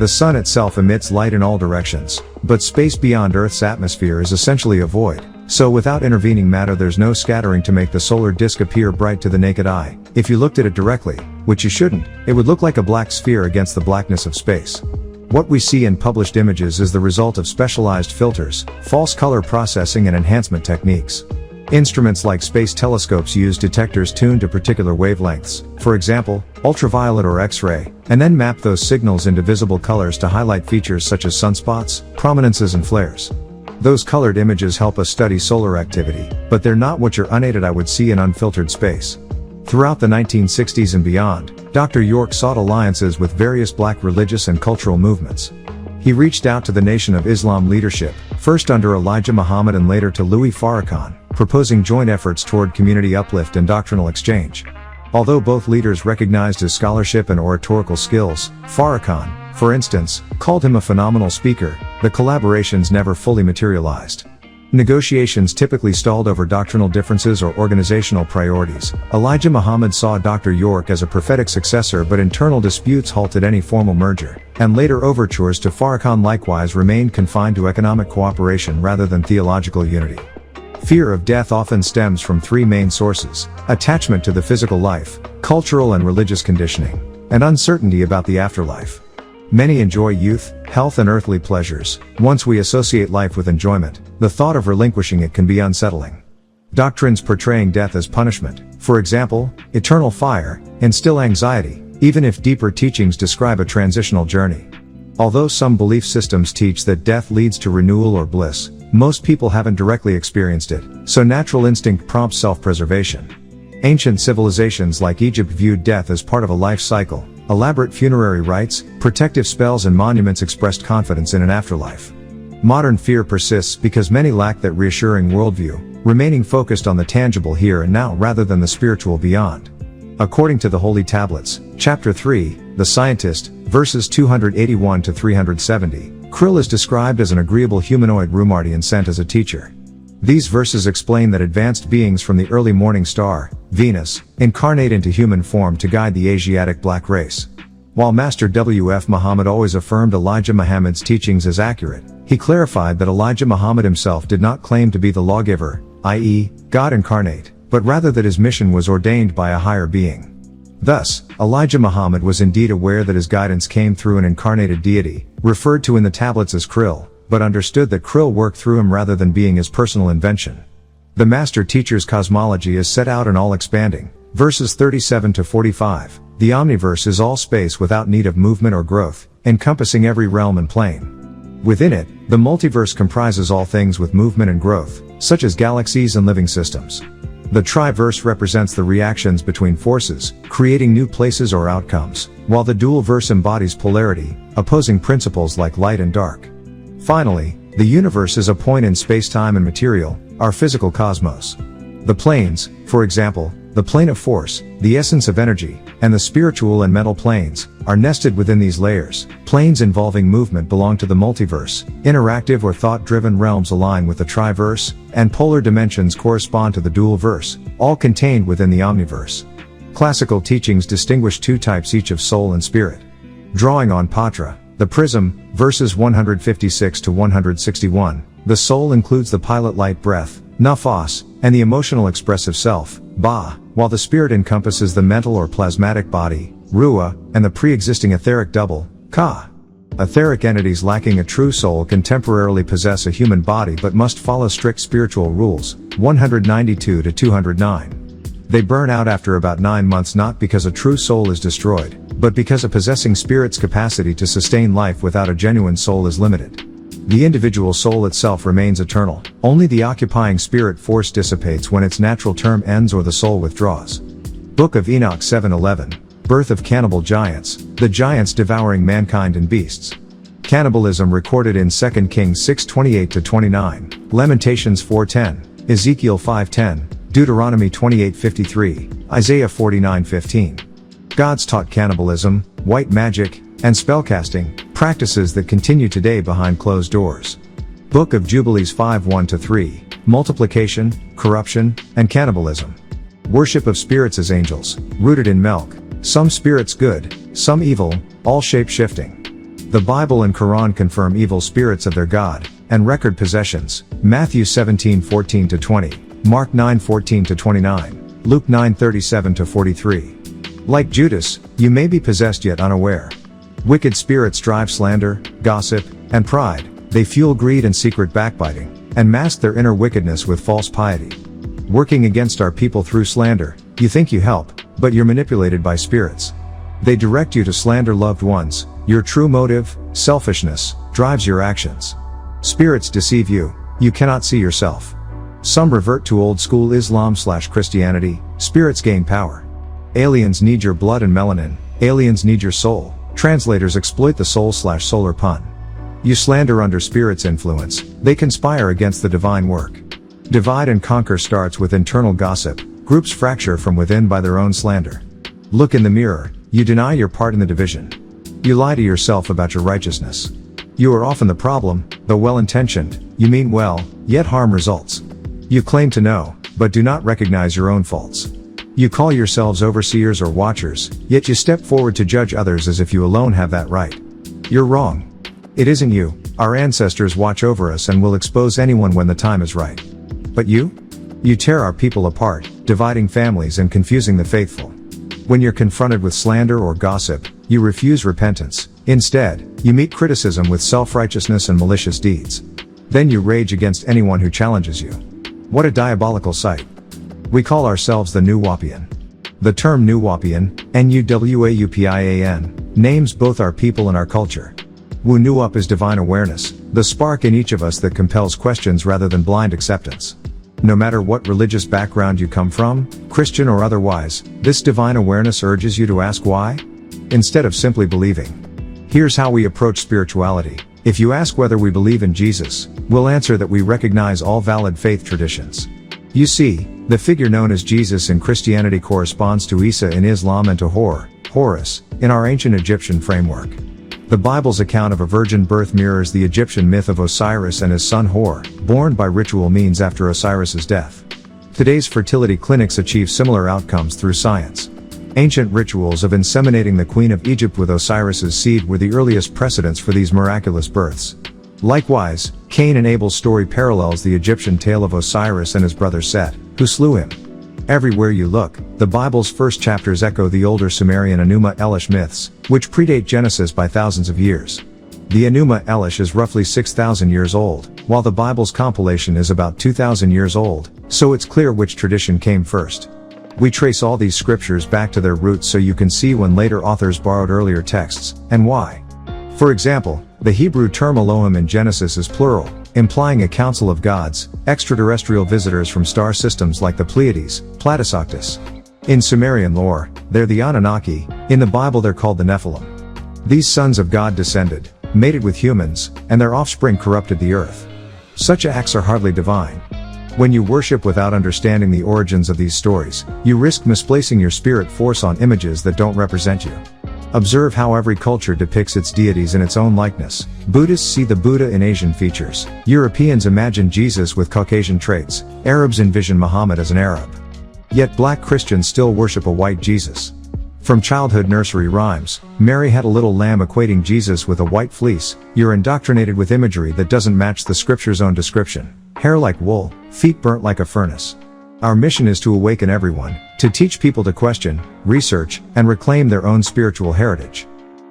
The sun itself emits light in all directions, but space beyond Earth's atmosphere is essentially a void. So without intervening matter there's no scattering to make the solar disk appear bright to the naked eye. If you looked at it directly, which you shouldn't, it would look like a black sphere against the blackness of space. What we see in published images is the result of specialized filters, false color processing and enhancement techniques. Instruments like space telescopes use detectors tuned to particular wavelengths, for example, ultraviolet or X-ray, and then map those signals into visible colors to highlight features such as sunspots, prominences and flares. Those colored images help us study solar activity, but they're not what your unaided eye would see in unfiltered space. Throughout the 1960s and beyond, Dr. York sought alliances with various black religious and cultural movements. He reached out to the Nation of Islam leadership, first under Elijah Muhammad and later to Louis Farrakhan, proposing joint efforts toward community uplift and doctrinal exchange. Although both leaders recognized his scholarship and oratorical skills, Farrakhan, for instance, called him a phenomenal speaker, the collaborations never fully materialized. Negotiations typically stalled over doctrinal differences or organizational priorities. Elijah Muhammad saw Dr. York as a prophetic successor, but internal disputes halted any formal merger, and later overtures to Farrakhan likewise remained confined to economic cooperation rather than theological unity. Fear of death often stems from three main sources: attachment to the physical life, cultural and religious conditioning, and uncertainty about the afterlife. Many enjoy youth, health and earthly pleasures. Once we associate life with enjoyment, the thought of relinquishing it can be unsettling. Doctrines portraying death as punishment, for example, eternal fire, instill anxiety, even if deeper teachings describe a transitional journey. Although some belief systems teach that death leads to renewal or bliss, most people haven't directly experienced it, so natural instinct prompts self-preservation. Ancient civilizations like Egypt viewed death as part of a life cycle. Elaborate funerary rites, protective spells and monuments expressed confidence in an afterlife. Modern fear persists because many lack that reassuring worldview, remaining focused on the tangible here and now rather than the spiritual beyond. According to the Holy Tablets, Chapter 3, The Scientist, verses 281 to 370, Krill is described as an agreeable humanoid Rumardian sent as a teacher. These verses explain that advanced beings from the early morning star, Venus, incarnate into human form to guide the Asiatic black race. While Master W.F. Muhammad always affirmed Elijah Muhammad's teachings as accurate, he clarified that Elijah Muhammad himself did not claim to be the lawgiver, i.e., God incarnate, but rather that his mission was ordained by a higher being. Thus, Elijah Muhammad was indeed aware that his guidance came through an incarnated deity, referred to in the tablets as Krill, but understood that Krill worked through him rather than being his personal invention. The master teacher's cosmology is set out in All Expanding, verses 37 to 45. The omniverse is all space without need of movement or growth, encompassing every realm and plane. Within it, the multiverse comprises all things with movement and growth, such as galaxies and living systems. The triverse represents the reactions between forces, creating new places or outcomes, while the dual verse embodies polarity, opposing principles like light and dark. Finally, the universe is a point in space-time and material, our physical cosmos. The planes, for example, the plane of force, the essence of energy, and the spiritual and mental planes, are nested within these layers. Planes involving movement belong to the multiverse, interactive or thought-driven realms align with the triverse, and polar dimensions correspond to the dual verse, all contained within the omniverse. Classical teachings distinguish two types each of soul and spirit. Drawing on Patra, the prism, verses 156 to 161, the soul includes the pilot light breath, nafas, and the emotional expressive self, ba, while the spirit encompasses the mental or plasmatic body, ruah, and the pre-existing etheric double, ka. Etheric entities lacking a true soul can temporarily possess a human body but must follow strict spiritual rules, 192 to 209. They burn out after about 9 months not because a true soul is destroyed, but because a possessing spirit's capacity to sustain life without a genuine soul is limited. The individual soul itself remains eternal, only the occupying spirit force dissipates when its natural term ends or the soul withdraws. Book of Enoch 7:11, Birth of Cannibal Giants, the giants devouring mankind and beasts. Cannibalism recorded in 2 Kings 6:28 to 29, Lamentations 4:10, Ezekiel 5:10, Deuteronomy 28:53, Isaiah 49:15. Gods taught cannibalism, white magic, and spellcasting, practices that continue today behind closed doors. Book of Jubilees 5:1 to 3, Multiplication, Corruption, and Cannibalism. Worship of spirits as angels, rooted in milk, some spirits good, some evil, all shape-shifting. The Bible and Quran confirm evil spirits of their God, and record possessions, Matthew 17:14-20, Mark 9:14-29, Luke 9:37-43. Like Judas, you may be possessed yet unaware. Wicked spirits drive slander, gossip, and pride. They fuel greed and secret backbiting, and mask their inner wickedness with false piety. Working against our people through slander, you think you help, but you're manipulated by spirits. They direct you to slander loved ones. Your true motive, selfishness, drives your actions. Spirits deceive you. You cannot see yourself. Some revert to old school Islam/Christianity. Spirits gain power. Aliens need your blood and melanin. Aliens need your soul. Translators exploit the soul/solar pun. You slander under spirits' influence. They conspire against the divine work. Divide and conquer starts with internal gossip. Groups fracture from within by their own slander. Look in the mirror. You deny your part in the division. You lie to yourself about your righteousness. You are often the problem. Though well-intentioned, you mean well, yet harm results. You claim to know, but do not recognize your own faults. You call yourselves overseers or watchers, yet you step forward to judge others as if you alone have that right. You're wrong. It isn't you. Our ancestors watch over us and will expose anyone when the time is right. But you? You tear our people apart, dividing families and confusing the faithful. When you're confronted with slander or gossip, you refuse repentance. Instead, you meet criticism with self-righteousness and malicious deeds. Then you rage against anyone who challenges you. What a diabolical sight. We call ourselves the NWPU. The term NWPU, NWPIAN, names both our people and our culture. Wu-Nup is divine awareness, the spark in each of us that compels questions rather than blind acceptance. No matter what religious background you come from, Christian or otherwise, this divine awareness urges you to ask why, instead of simply believing. Here's how we approach spirituality. If you ask whether we believe in Jesus, we'll answer that we recognize all valid faith traditions. You see, the figure known as Jesus in Christianity corresponds to Isa in Islam and to Horus, in our ancient Egyptian framework. The Bible's account of a virgin birth mirrors the Egyptian myth of Osiris and his son Hor, born by ritual means after Osiris's death. Today's fertility clinics achieve similar outcomes through science. Ancient rituals of inseminating the Queen of Egypt with Osiris's seed were the earliest precedents for these miraculous births. Likewise, Cain and Abel's story parallels the Egyptian tale of Osiris and his brother Set, who slew him. Everywhere you look, the Bible's first chapters echo the older Sumerian Enuma Elish myths, which predate Genesis by thousands of years. The Enuma Elish is roughly 6,000 years old, while the Bible's compilation is about 2,000 years old, so it's clear which tradition came first. We trace all these scriptures back to their roots so you can see when later authors borrowed earlier texts, and why. For example, the Hebrew term Elohim in Genesis is plural, implying a council of gods, extraterrestrial visitors from star systems like the Pleiades, Platysoctus. In Sumerian lore, they're the Anunnaki. In the Bible they're called the Nephilim. These sons of God descended, mated with humans, and their offspring corrupted the earth. Such acts are hardly divine. When you worship without understanding the origins of these stories, you risk misplacing your spirit force on images that don't represent you. Observe how every culture depicts its deities in its own likeness. Buddhists see the Buddha in Asian features. Europeans imagine Jesus with Caucasian traits. Arabs envision Muhammad as an Arab. Yet black Christians still worship a white Jesus. From childhood nursery rhymes, Mary had a little lamb equating Jesus with a white fleece, you're indoctrinated with imagery that doesn't match the scripture's own description. Hair like wool, feet burnt like a furnace. Our mission is to awaken everyone, to teach people to question, research, and reclaim their own spiritual heritage.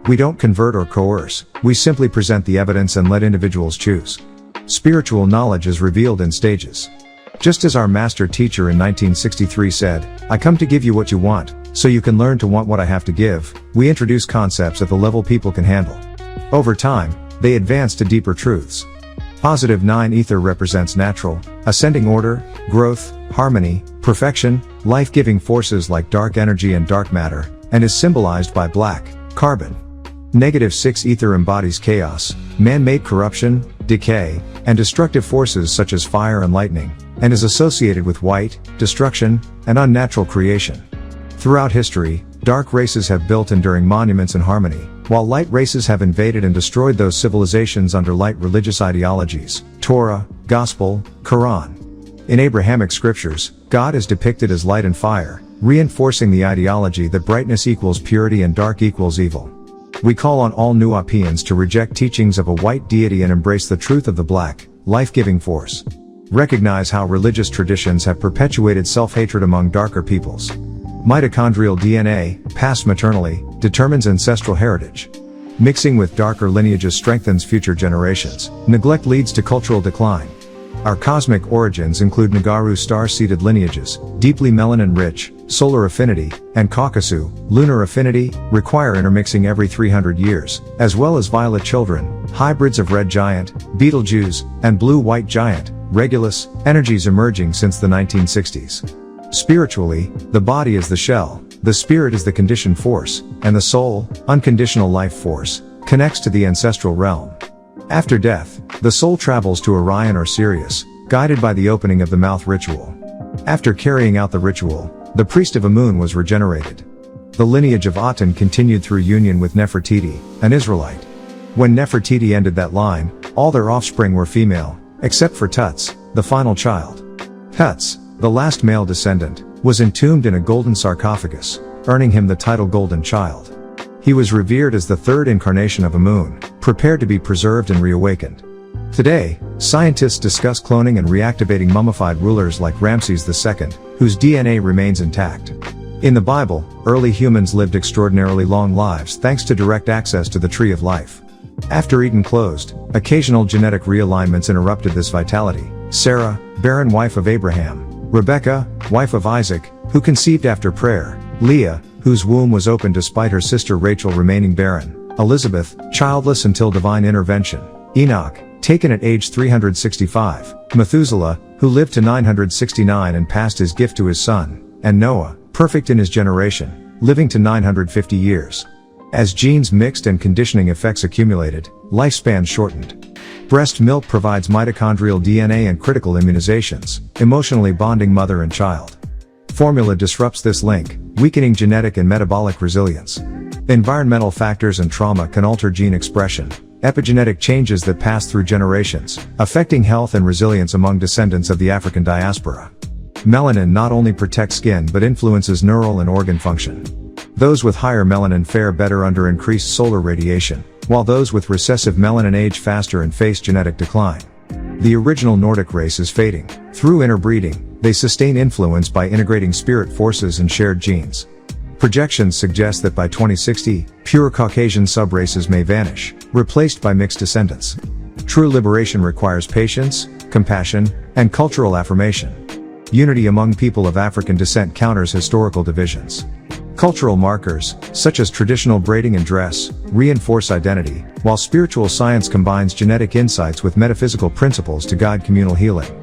We don't convert or coerce, we simply present the evidence and let individuals choose. Spiritual knowledge is revealed in stages. Just as our master teacher in 1963 said, "I come to give you what you want, so you can learn to want what I have to give," we introduce concepts at the level people can handle. Over time, they advance to deeper truths. Positive 9 ether represents natural, ascending order, growth, harmony, perfection, life-giving forces like dark energy and dark matter, and is symbolized by black, carbon. Negative 6 ether embodies chaos, man-made corruption, decay, and destructive forces such as fire and lightning, and is associated with white, destruction, and unnatural creation. Throughout history, dark races have built enduring monuments in harmony, while light races have invaded and destroyed those civilizations under light religious ideologies, Torah, Gospel, Quran. In Abrahamic scriptures, God is depicted as light and fire, reinforcing the ideology that brightness equals purity and dark equals evil. We call on all NWPUians to reject teachings of a white deity and embrace the truth of the black, life-giving force. Recognize how religious traditions have perpetuated self-hatred among darker peoples. Mitochondrial DNA, passed maternally, determines ancestral heritage. Mixing with darker lineages strengthens future generations. Neglect leads to cultural decline. Our cosmic origins include Nagaru star-seeded lineages, deeply melanin-rich, solar affinity, and Caucasus, lunar affinity, require intermixing every 300 years, as well as violet children, hybrids of red giant, Betelgeuse, and blue-white giant, Regulus, energies emerging since the 1960s. Spiritually, the body is the shell, the spirit is the conditioned force, and the soul, unconditional life force, connects to the ancestral realm. After death, the soul travels to Orion or Sirius, guided by the opening of the mouth ritual. After carrying out the ritual, the priest of Amun was regenerated. The lineage of Aten continued through union with Nefertiti, an Israelite. When Nefertiti ended that line, all their offspring were female, except for Tuts, the final child. Tuts, the last male descendant, was entombed in a golden sarcophagus, earning him the title Golden Child. He was revered as the third incarnation of Amun, prepared to be preserved and reawakened. Today, scientists discuss cloning and reactivating mummified rulers like Ramses II, whose DNA remains intact. In the Bible, early humans lived extraordinarily long lives thanks to direct access to the tree of life. After Eden closed, occasional genetic realignments interrupted this vitality. Sarah, barren wife of Abraham; Rebekah, wife of Isaac, who conceived after prayer; Leah, whose womb was open despite her sister Rachel remaining barren; Elizabeth, childless until divine intervention; Enoch, taken at age 365; Methuselah, who lived to 969 and passed his gift to his son; and Noah, perfect in his generation, living to 950 years. As genes mixed and conditioning effects accumulated, lifespans shortened. Breast milk provides mitochondrial DNA and critical immunizations, emotionally bonding mother and child. Formula disrupts this link, weakening genetic and metabolic resilience. Environmental factors and trauma can alter gene expression, epigenetic changes that pass through generations, affecting health and resilience among descendants of the African diaspora. Melanin not only protects skin but influences neural and organ function. Those with higher melanin fare better under increased solar radiation, while those with recessive melanin age faster and face genetic decline. The original Nordic race is fading. Through interbreeding, they sustain influence by integrating spirit forces and shared genes. Projections suggest that by 2060, pure Caucasian subraces may vanish, replaced by mixed descendants. True liberation requires patience, compassion, and cultural affirmation. Unity among people of African descent counters historical divisions. Cultural markers, such as traditional braiding and dress, reinforce identity, while spiritual science combines genetic insights with metaphysical principles to guide communal healing.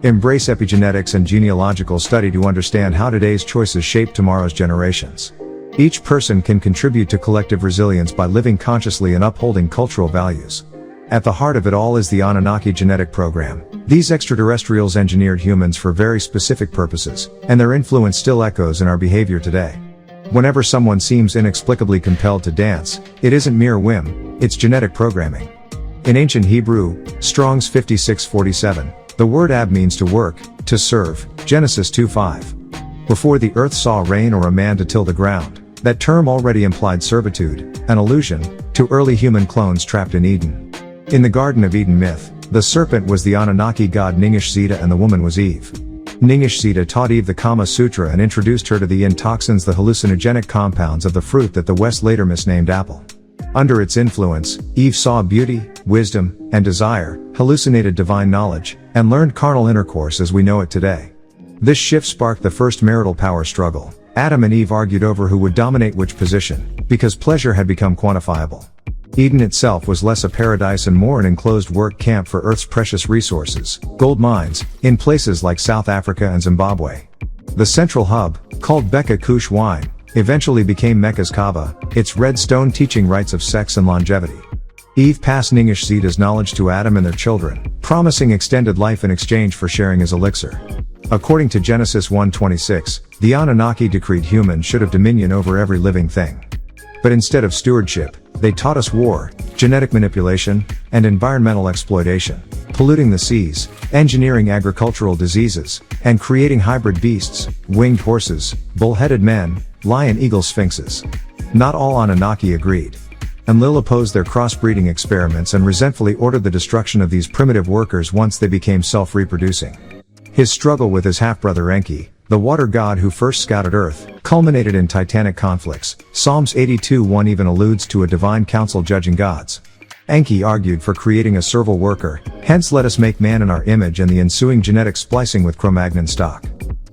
Embrace epigenetics and genealogical study to understand how today's choices shape tomorrow's generations. Each person can contribute to collective resilience by living consciously and upholding cultural values. At the heart of it all is the Anunnaki genetic program. These extraterrestrials engineered humans for very specific purposes, and their influence still echoes in our behavior today. Whenever someone seems inexplicably compelled to dance, it isn't mere whim, it's genetic programming. In ancient Hebrew, Strong's 5647, the word ab means to work, to serve, Genesis 2:5. Before the earth saw rain or a man to till the ground, that term already implied servitude, an allusion to early human clones trapped in Eden. In the Garden of Eden myth, the serpent was the Anunnaki god Ningishzida and the woman was Eve. Ningishzida taught Eve the Kama Sutra and introduced her to the yin toxins, the hallucinogenic compounds of the fruit that the West later misnamed apple. Under its influence, Eve saw beauty, wisdom, and desire, hallucinated divine knowledge, and learned carnal intercourse as we know it today. This shift sparked the first marital power struggle. Adam and Eve argued over who would dominate which position, because pleasure had become quantifiable. Eden itself was less a paradise and more an enclosed work camp for Earth's precious resources, gold mines, in places like South Africa and Zimbabwe. The central hub, called Beka Kush wine, eventually became Mecca's Kaaba, its red stone teaching rites of sex and longevity. Eve passed Ningishzida's knowledge to Adam and their children, promising extended life in exchange for sharing his elixir. According to Genesis 1:26, the Anunnaki decreed humans should have dominion over every living thing. But instead of stewardship, they taught us war, genetic manipulation, and environmental exploitation, polluting the seas, engineering agricultural diseases, and creating hybrid beasts, winged horses, bull-headed men, lion-eagle sphinxes. Not all Anunnaki agreed. Enlil opposed their crossbreeding experiments and resentfully ordered the destruction of these primitive workers once they became self-reproducing. His struggle with his half-brother Enki, the water god who first scouted Earth, culminated in titanic conflicts. Psalms 82:1 even alludes to a divine council judging gods. Enki argued for creating a servile worker, hence let us make man in our image, and the ensuing genetic splicing with Cro-Magnon stock.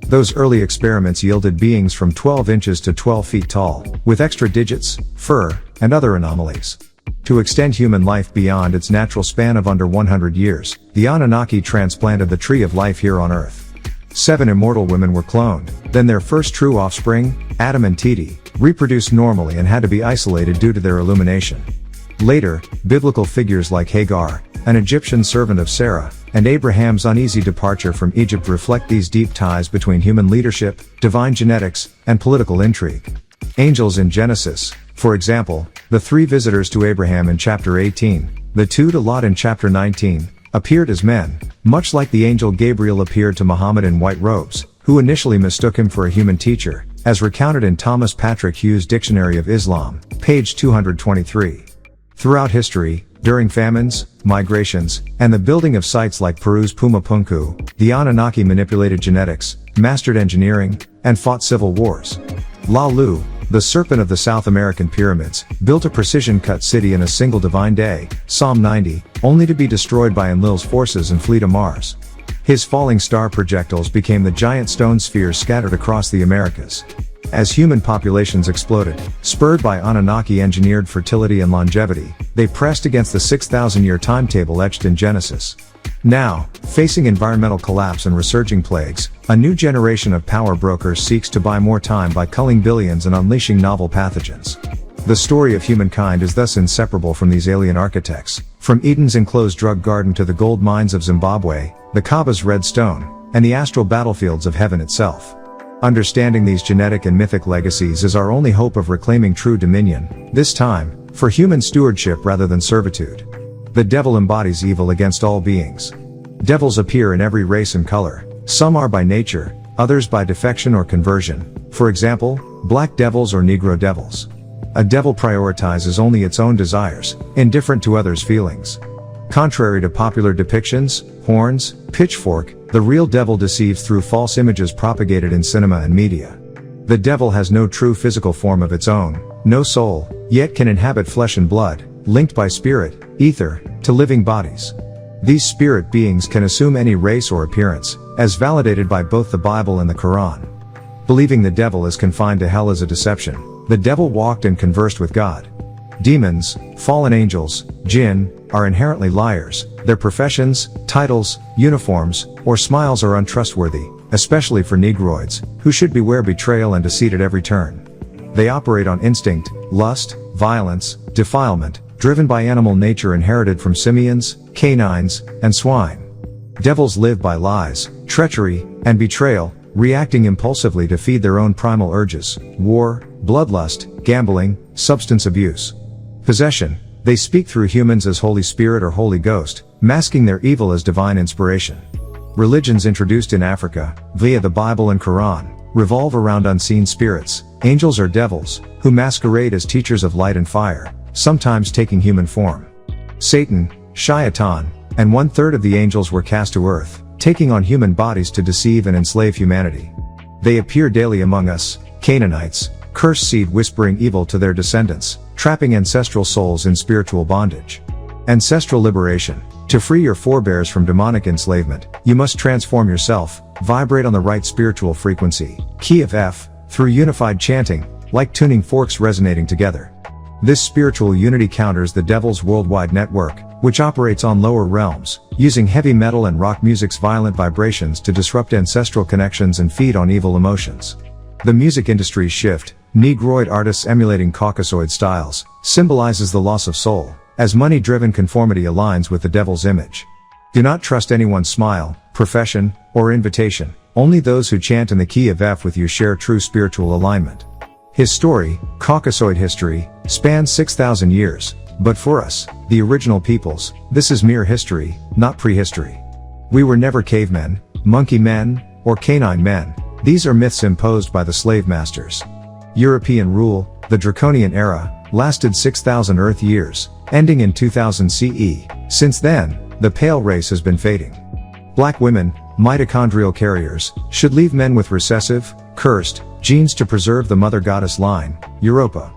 Those early experiments yielded beings from 12 inches to 12 feet tall, with extra digits, fur, and other anomalies. To extend human life beyond its natural span of under 100 years, the Anunnaki transplanted the tree of life here on Earth. 7 immortal women were cloned, then their first true offspring, Adam and Titi, reproduced normally and had to be isolated due to their illumination. Later, biblical figures like Hagar, an Egyptian servant of Sarah, and Abraham's uneasy departure from Egypt reflect these deep ties between human leadership, divine genetics, and political intrigue. Angels in Genesis, for example, the 3 visitors to Abraham in chapter 18, the 2 to Lot in chapter 19, appeared as men, much like the angel Gabriel appeared to Muhammad in white robes, who initially mistook him for a human teacher, as recounted in Thomas Patrick Hughes' Dictionary of Islam, page 223. Throughout history, during famines, migrations, and the building of sites like Peru's Pumapunku, the Anunnaki manipulated genetics, mastered engineering, and fought civil wars. Lalu, the serpent of the South American pyramids, built a precision-cut city in a single divine day, Psalm 90, only to be destroyed by Enlil's forces and flee to Mars. His falling star projectiles became the giant stone spheres scattered across the Americas. As human populations exploded, spurred by Anunnaki-engineered fertility and longevity, they pressed against the 6,000-year timetable etched in Genesis. Now, facing environmental collapse and resurging plagues, a new generation of power brokers seeks to buy more time by culling billions and unleashing novel pathogens. The story of humankind is thus inseparable from these alien architects, from Eden's enclosed drug garden to the gold mines of Zimbabwe, the Kaaba's red stone, and the astral battlefields of heaven itself. Understanding these genetic and mythic legacies is our only hope of reclaiming true dominion, this time, for human stewardship rather than servitude. The devil embodies evil against all beings. Devils appear in every race and color. Some are by nature, others by defection or conversion, for example, black devils or Negro devils. A devil prioritizes only its own desires, indifferent to others' feelings. Contrary to popular depictions, horns, pitchfork, the real devil deceives through false images propagated in cinema and media. The devil has no true physical form of its own, no soul, yet can inhabit flesh and blood, linked by spirit, ether, to living bodies. These spirit beings can assume any race or appearance, as validated by both the Bible and the Quran. Believing the devil is confined to hell is a deception. The devil walked and conversed with God. Demons, fallen angels, jinn, are inherently liars. Their professions, titles, uniforms, or smiles are untrustworthy, especially for Negroids, who should beware betrayal and deceit at every turn. They operate on instinct, lust, violence, defilement, driven by animal nature inherited from simians, canines, and swine. Devils live by lies, treachery, and betrayal, reacting impulsively to feed their own primal urges: war, bloodlust, gambling, substance abuse. Possession. They speak through humans as Holy Spirit or Holy Ghost, masking their evil as divine inspiration. Religions introduced in Africa, via the Bible and Quran, revolve around unseen spirits, angels or devils, who masquerade as teachers of light and fire, sometimes taking human form. Satan, Shaitan, and 1/3 of the angels were cast to earth, taking on human bodies to deceive and enslave humanity. They appear daily among us, Canaanites, cursed seed whispering evil to their descendants, trapping ancestral souls in spiritual bondage. Ancestral liberation. To free your forebears from demonic enslavement, you must transform yourself, vibrate on the right spiritual frequency, key of F, through unified chanting, like tuning forks resonating together. This spiritual unity counters the devil's worldwide network, which operates on lower realms, using heavy metal and rock music's violent vibrations to disrupt ancestral connections and feed on evil emotions. The music industry's shift, Negroid artists emulating Caucasoid styles, symbolizes the loss of soul, as money-driven conformity aligns with the devil's image. Do not trust anyone's smile, profession, or invitation. Only those who chant in the key of F with you share true spiritual alignment. His story, Caucasoid history, spans 6,000 years, but for us, the original peoples, this is mere history, not prehistory. We were never cavemen, monkey men, or canine men. These are myths imposed by the slave masters. European rule, the Draconian era, lasted 6,000 Earth years, ending in 2000 CE. Since then, the pale race has been fading. Black women, mitochondrial carriers, should leave men with recessive, cursed, genes to preserve the mother goddess line, Europa.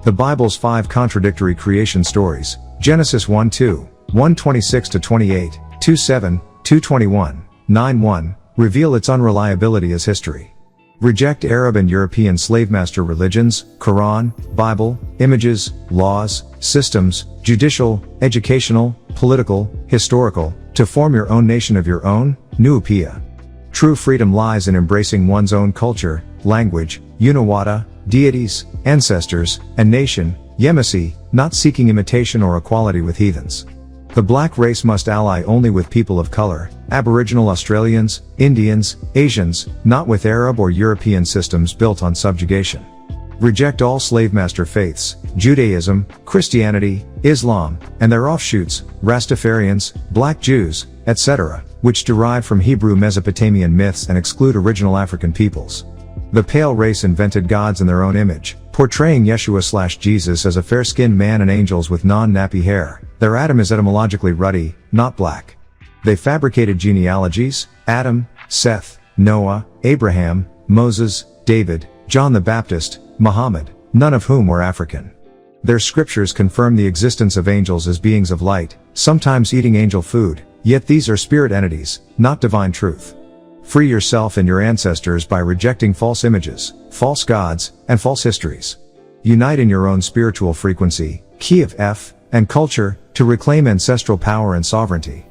The Bible's 5 contradictory creation stories, Genesis 1:2, 1:26-28, 2:7, 2:21, 9:1, reveal its unreliability as history. Reject Arab and European slave-master religions, Quran, Bible, images, laws, systems, judicial, educational, political, historical, to form your own nation of your own, NWPU. True freedom lies in embracing one's own culture, language, Unawada, deities, ancestors, and nation, Yemisi, not seeking imitation or equality with heathens. The black race must ally only with people of color, Aboriginal Australians, Indians, Asians, not with Arab or European systems built on subjugation. Reject all slave-master faiths, Judaism, Christianity, Islam, and their offshoots, Rastafarians, Black Jews, etc., which derive from Hebrew Mesopotamian myths and exclude original African peoples. The pale race invented gods in their own image, portraying Yeshua/Jesus as a fair-skinned man and angels with non-nappy hair. Their Adam is etymologically ruddy, not black. They fabricated genealogies, Adam, Seth, Noah, Abraham, Moses, David, John the Baptist, Muhammad, none of whom were African. Their scriptures confirm the existence of angels as beings of light, sometimes eating angel food, yet these are spirit entities, not divine truth. Free yourself and your ancestors by rejecting false images, false gods, and false histories. Unite in your own spiritual frequency, key of F, and culture, to reclaim ancestral power and sovereignty.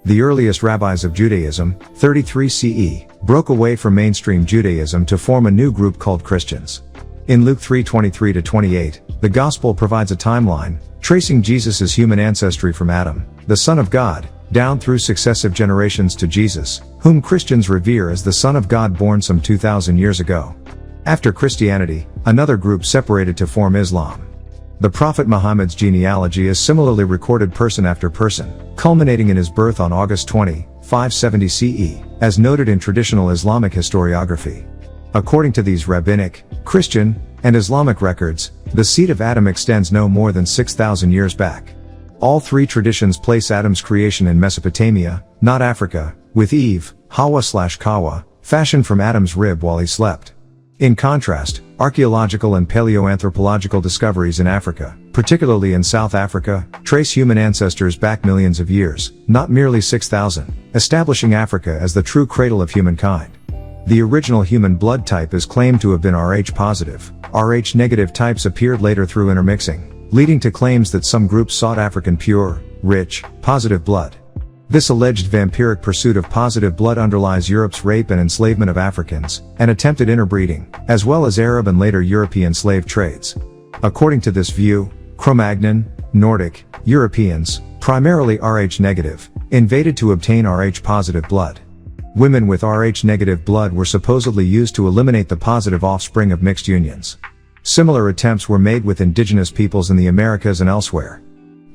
The earliest rabbis of Judaism, 33 CE, broke away from mainstream Judaism to form a new group called Christians. In Luke 3:23-28, the Gospel provides a timeline, tracing Jesus' human ancestry from Adam, the Son of God, down through successive generations to Jesus, whom Christians revere as the Son of God born some 2,000 years ago. After Christianity, another group separated to form Islam. The Prophet Muhammad's genealogy is similarly recorded person after person, culminating in his birth on August 20, 570 CE, as noted in traditional Islamic historiography. According to these rabbinic, Christian, and Islamic records, the seed of Adam extends no more than 6,000 years back. All three traditions place Adam's creation in Mesopotamia, not Africa, with Eve, Hawa/Kawa, fashioned from Adam's rib while he slept. In contrast, archaeological and paleoanthropological discoveries in Africa, particularly in South Africa, trace human ancestors back millions of years, not merely 6,000, establishing Africa as the true cradle of humankind. The original human blood type is claimed to have been Rh positive. Rh negative types appeared later through intermixing, leading to claims that some groups sought African pure, rich, positive blood. This alleged vampiric pursuit of positive blood underlies Europe's rape and enslavement of Africans, and attempted interbreeding, as well as Arab and later European slave trades. According to this view, Cro-Magnon, Nordic, Europeans, primarily Rh negative, invaded to obtain Rh positive blood. Women with Rh negative blood were supposedly used to eliminate the positive offspring of mixed unions. Similar attempts were made with indigenous peoples in the Americas and elsewhere.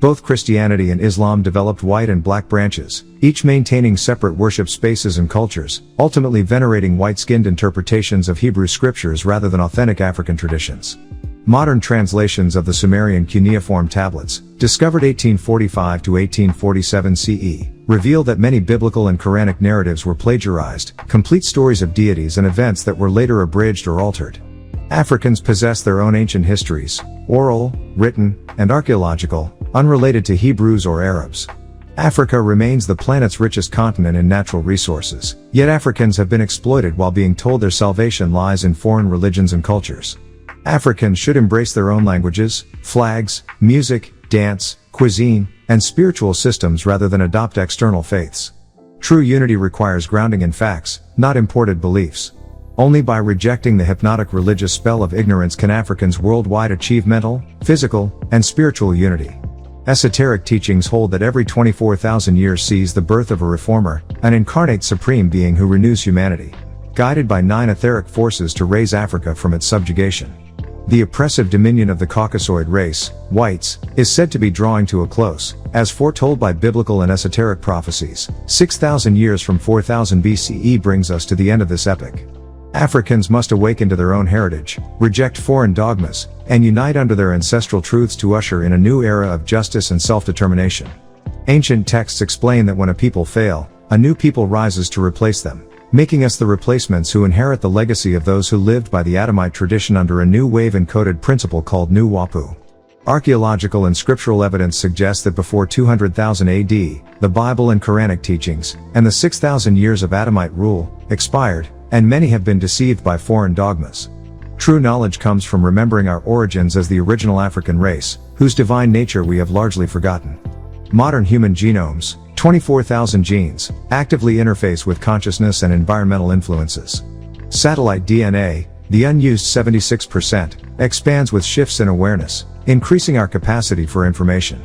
Both Christianity and Islam developed white and black branches, each maintaining separate worship spaces and cultures, ultimately venerating white-skinned interpretations of Hebrew scriptures rather than authentic African traditions. Modern translations of the Sumerian cuneiform tablets, discovered 1845 to 1847 CE, reveal that many biblical and Quranic narratives were plagiarized, complete stories of deities and events that were later abridged or altered. Africans possess their own ancient histories, oral, written, and archaeological, unrelated to Hebrews or Arabs. Africa remains the planet's richest continent in natural resources, yet Africans have been exploited while being told their salvation lies in foreign religions and cultures. Africans should embrace their own languages, flags, music, dance, cuisine, and spiritual systems rather than adopt external faiths. True unity requires grounding in facts, not imported beliefs. Only by rejecting the hypnotic religious spell of ignorance can Africans worldwide achieve mental, physical, and spiritual unity. Esoteric teachings hold that every 24,000 years sees the birth of a reformer, an incarnate supreme being who renews humanity, guided by 9 etheric forces to raise Africa from its subjugation. The oppressive dominion of the Caucasoid race, whites, is said to be drawing to a close, as foretold by biblical and esoteric prophecies. 6,000 years from 4000 BCE brings us to the end of this epoch. Africans must awaken to their own heritage, reject foreign dogmas, and unite under their ancestral truths to usher in a new era of justice and self-determination. Ancient texts explain that when a people fail, a new people rises to replace them, making us the replacements who inherit the legacy of those who lived by the Adamite tradition under a new wave-encoded principle called NWPU. Archaeological and scriptural evidence suggests that before 200,000 AD, the Bible and Quranic teachings, and the 6,000 years of Adamite rule, expired, and many have been deceived by foreign dogmas. True knowledge comes from remembering our origins as the original African race, whose divine nature we have largely forgotten. Modern human genomes, 24,000 genes, actively interface with consciousness and environmental influences. Satellite DNA, the unused 76%, expands with shifts in awareness, increasing our capacity for information.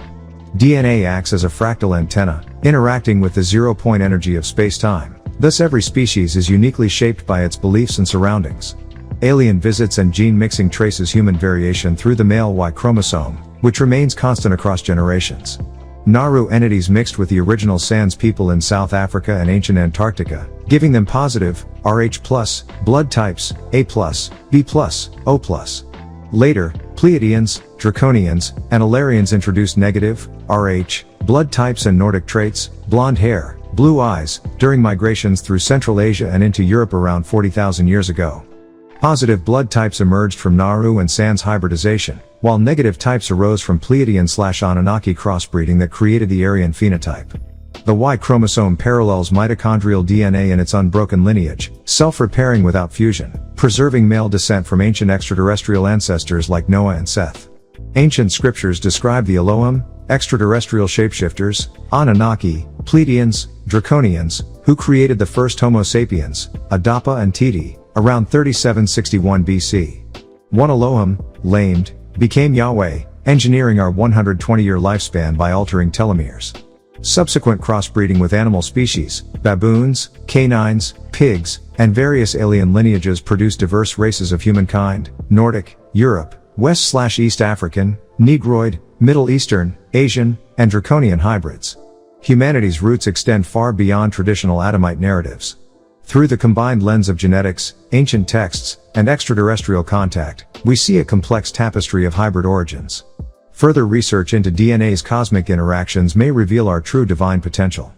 DNA acts as a fractal antenna, interacting with the zero-point energy of space-time. Thus every species is uniquely shaped by its beliefs and surroundings. Alien visits and gene mixing traces human variation through the male Y chromosome, which remains constant across generations. Nauru entities mixed with the original Sans people in South Africa and ancient Antarctica, giving them positive, Rh+, blood types, A+, B+, O+. Later, Pleiadians, Draconians, and Illyrians introduced negative, Rh, blood types and Nordic traits, blonde hair, blue eyes, during migrations through Central Asia and into Europe around 40,000 years ago. Positive blood types emerged from Nauru and Sans hybridization, while negative types arose from Pleiadian/Anunnaki crossbreeding that created the Aryan phenotype. The Y chromosome parallels mitochondrial DNA in its unbroken lineage, self-repairing without fusion, preserving male descent from ancient extraterrestrial ancestors like Noah and Seth. Ancient scriptures describe the Elohim, extraterrestrial shapeshifters, Anunnaki, Pleiadians, Draconians, who created the first Homo sapiens, Adapa and Titi, around 3761 BC. One Elohim, lamed, became Yahweh, engineering our 120-year lifespan by altering telomeres. Subsequent crossbreeding with animal species, baboons, canines, pigs, and various alien lineages produced diverse races of humankind: Nordic, Europe, West/East African, Negroid, Middle Eastern, Asian, and Draconian hybrids. Humanity's roots extend far beyond traditional Adamite narratives. Through the combined lens of genetics, ancient texts, and extraterrestrial contact, we see a complex tapestry of hybrid origins. Further research into DNA's cosmic interactions may reveal our true divine potential.